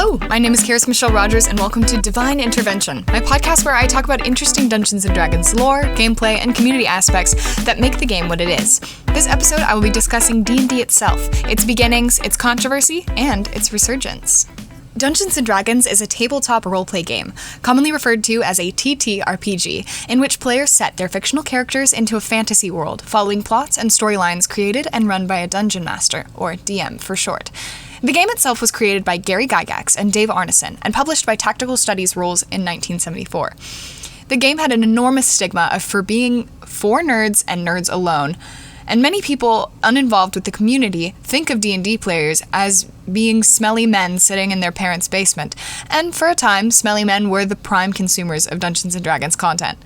Hello, my name is Karis Michelle Rogers, and welcome to Divine Intervention, my podcast where I talk about interesting Dungeons & Dragons lore, gameplay, and community aspects that make the game what it is. This episode, I will be discussing D&D itself, its beginnings, its controversy, and its resurgence. Dungeons & Dragons is a tabletop roleplay game, commonly referred to as a TTRPG, in which players set their fictional characters into a fantasy world, following plots and storylines created and run by a dungeon master, or DM for short. The game itself was created by Gary Gygax and Dave Arneson, and published by Tactical Studies Rules in 1974. The game had an enormous stigma for being for nerds and nerds alone, and many people uninvolved with the community think of D&D players as being smelly men sitting in their parents' basement, and for a time, smelly men were the prime consumers of Dungeons & Dragons content.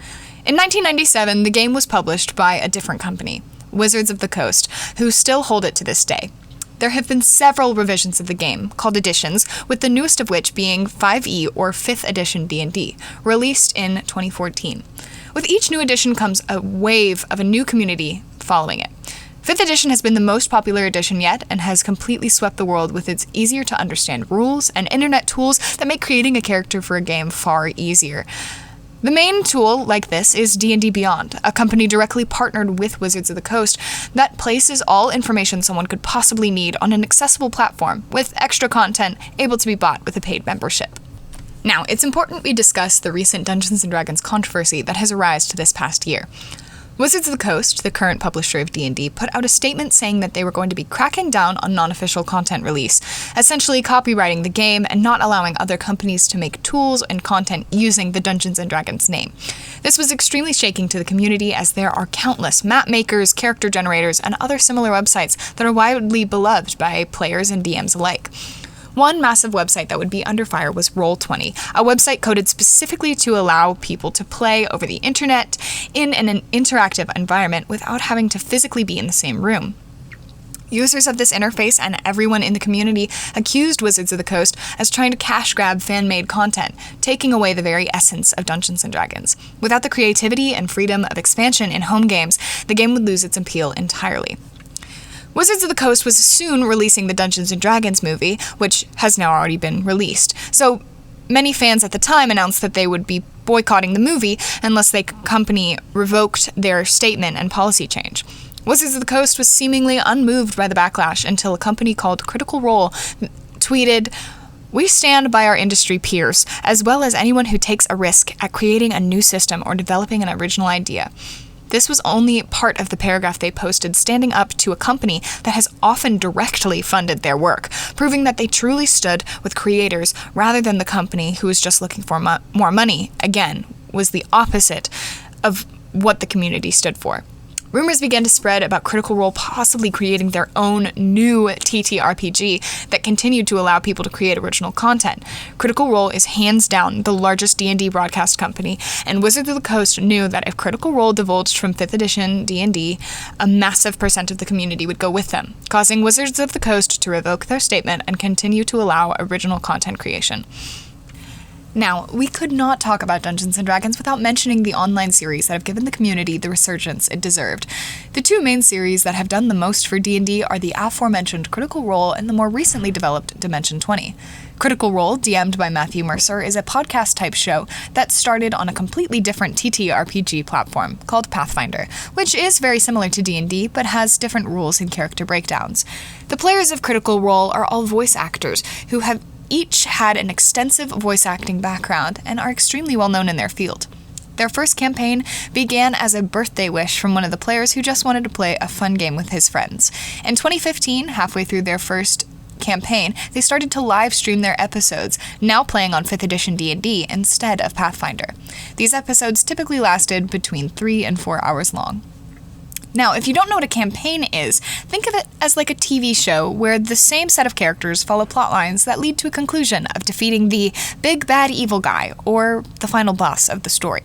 In 1997, the game was published by a different company, Wizards of the Coast, who still hold it to this day. There have been several revisions of the game, called editions, with the newest of which being 5e or 5th edition D&D, released in 2014. With each new edition comes a wave of a new community following it. 5th edition has been the most popular edition yet, and has completely swept the world with its easier-to-understand rules and internet tools that make creating a character for a game far easier. The main tool like this is D&D Beyond, a company directly partnered with Wizards of the Coast that places all information someone could possibly need on an accessible platform, with extra content able to be bought with a paid membership. Now, it's important we discuss the recent Dungeons & Dragons controversy that has arisen this past year. Wizards of the Coast, the current publisher of D&D, put out a statement saying that they were going to be cracking down on non-official content release, essentially copywriting the game and not allowing other companies to make tools and content using the Dungeons & Dragons name. This was extremely shaking to the community, as there are countless map makers, character generators, and other similar websites that are widely beloved by players and DMs alike. One massive website that would be under fire was Roll20, a website coded specifically to allow people to play over the internet in an interactive environment without having to physically be in the same room. Users of this interface and everyone in the community accused Wizards of the Coast as trying to cash grab fan-made content, taking away the very essence of Dungeons & Dragons. Without the creativity and freedom of expansion in home games, the game would lose its appeal entirely. Wizards of the Coast was soon releasing the Dungeons & Dragons movie, which has now already been released. So many fans at the time announced that they would be boycotting the movie unless the company revoked their statement and policy change. Wizards of the Coast was seemingly unmoved by the backlash until a company called Critical Role tweeted, "We stand by our industry peers, as well as anyone who takes a risk at creating a new system or developing an original idea." This was only part of the paragraph they posted, standing up to a company that has often directly funded their work, proving that they truly stood with creators rather than the company who was just looking for more money. Again, was the opposite of what the community stood for. Rumors began to spread about Critical Role possibly creating their own new TTRPG that continued to allow people to create original content. Critical Role is hands down the largest D&D broadcast company, and Wizards of the Coast knew that if Critical Role divulged from 5th edition D&D, a massive percent of the community would go with them, causing Wizards of the Coast to revoke their statement and continue to allow original content creation. Now, we could not talk about Dungeons & Dragons without mentioning the online series that have given the community the resurgence it deserved. The two main series that have done the most for D&D are the aforementioned Critical Role and the more recently developed Dimension 20. Critical Role, DM'd by Matthew Mercer, is a podcast-type show that started on a completely different TTRPG platform called Pathfinder, which is very similar to D&D but has different rules and character breakdowns. The players of Critical Role are all voice actors who have each had an extensive voice acting background and are extremely well known in their field. Their first campaign began as a birthday wish from one of the players who just wanted to play a fun game with his friends. In 2015, halfway through their first campaign, they started to live stream their episodes, now playing on 5th edition D&D instead of Pathfinder. These episodes typically lasted between 3 and 4 hours long. Now, if you don't know what a campaign is, think of it as like a TV show where the same set of characters follow plot lines that lead to a conclusion of defeating the big bad evil guy or the final boss of the story.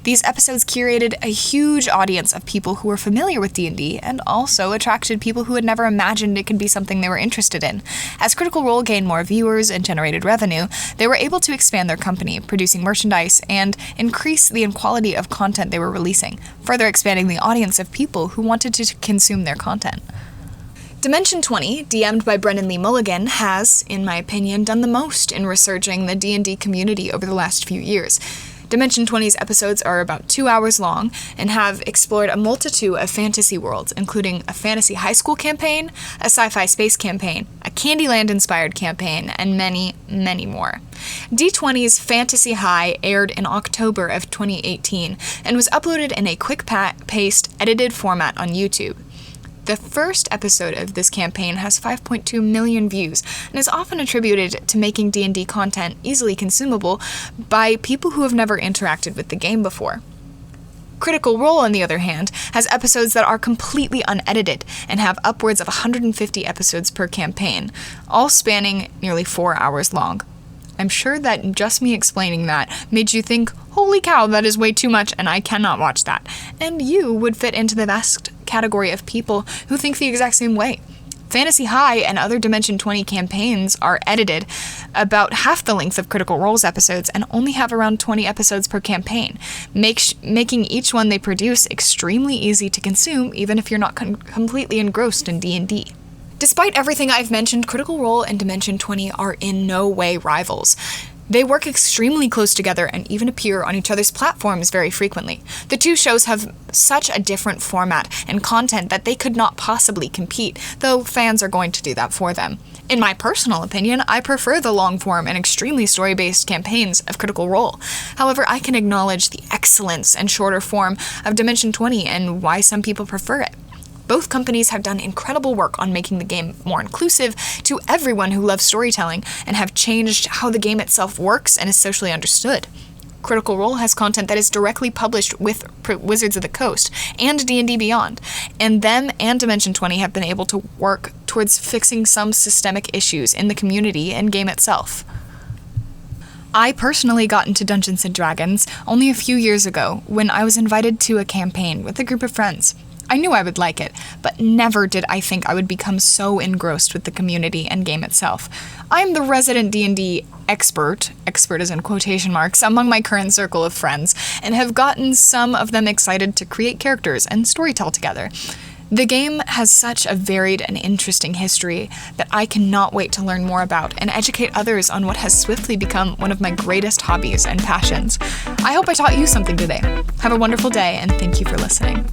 These episodes curated a huge audience of people who were familiar with D&D and also attracted people who had never imagined it could be something they were interested in. As Critical Role gained more viewers and generated revenue, they were able to expand their company, producing merchandise, and increase the quality of content they were releasing, further expanding the audience of people who wanted to consume their content. Dimension 20, DM'd by Brendan Lee Mulligan, has, in my opinion, done the most in resurging the D&D community over the last few years. Dimension 20's episodes are about 2 hours long and have explored a multitude of fantasy worlds, including a fantasy high school campaign, a sci-fi space campaign, a Candyland-inspired campaign, and many, many more. D20's Fantasy High aired in October of 2018 and was uploaded in a quick-paced, edited format on YouTube. The first episode of this campaign has 5.2 million views and is often attributed to making D&D content easily consumable by people who have never interacted with the game before. Critical Role, on the other hand, has episodes that are completely unedited and have upwards of 150 episodes per campaign, all spanning nearly 4 hours long. I'm sure that just me explaining that made you think, holy cow, that is way too much and I cannot watch that. And you would fit into the vast category of people who think the exact same way. Fantasy High and other Dimension 20 campaigns are edited about half the length of Critical Role's episodes and only have around 20 episodes per campaign, making each one they produce extremely easy to consume even if you're not completely engrossed in D&D. Despite everything I've mentioned, Critical Role and Dimension 20 are in no way rivals. They work extremely close together and even appear on each other's platforms very frequently. The two shows have such a different format and content that they could not possibly compete, though fans are going to do that for them. In my personal opinion, I prefer the long-form and extremely story-based campaigns of Critical Role. However, I can acknowledge the excellence and shorter form of Dimension 20 and why some people prefer it. Both companies have done incredible work on making the game more inclusive to everyone who loves storytelling and have changed how the game itself works and is socially understood. Critical Role has content that is directly published with Wizards of the Coast and D&D Beyond, and them and Dimension 20 have been able to work towards fixing some systemic issues in the community and game itself. I personally got into Dungeons & Dragons only a few years ago when I was invited to a campaign with a group of friends. I knew I would like it, but never did I think I would become so engrossed with the community and game itself. I'm the resident D&D expert is in quotation marks, among my current circle of friends, and have gotten some of them excited to create characters and storytell together. The game has such a varied and interesting history that I cannot wait to learn more about and educate others on what has swiftly become one of my greatest hobbies and passions. I hope I taught you something today. Have a wonderful day, and thank you for listening.